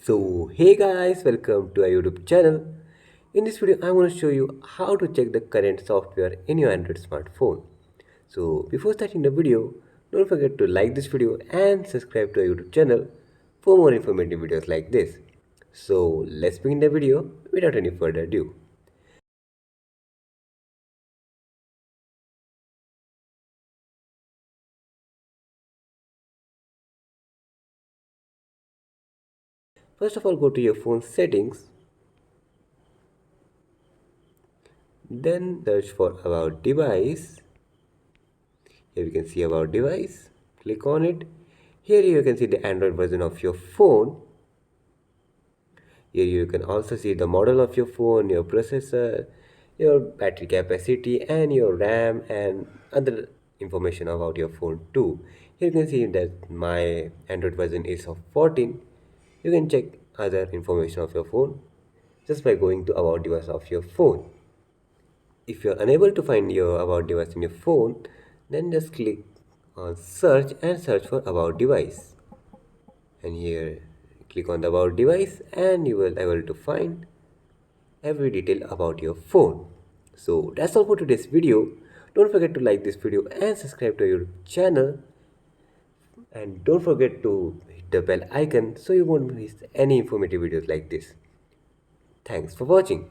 So hey guys, welcome to our YouTube channel. In this video, I'm going to show you how to check the current software in your Android smartphone. So before starting the video, don't forget to like this video and subscribe to our YouTube channel for more informative videos like this. So let's begin the video without any further ado. First of all, go to your phone settings, then search for about device. Here we can see about device. Click on it. Here you can see the Android version of your phone. Here you can also see the model of your phone, your processor, your battery capacity and your RAM and other information about your phone too. Here you can see that my Android version is of 14. You can check other information of your phone just by going to about device of your phone. If you're unable to find your about device in your phone, then just click on search and search for about device. And here click on the about device and you will able to find every detail about your phone. So that's all for today's video. Don't forget to like this video and subscribe to your channel, and don't forget to hit the bell icon so you won't miss any informative videos like this. Thanks for watching.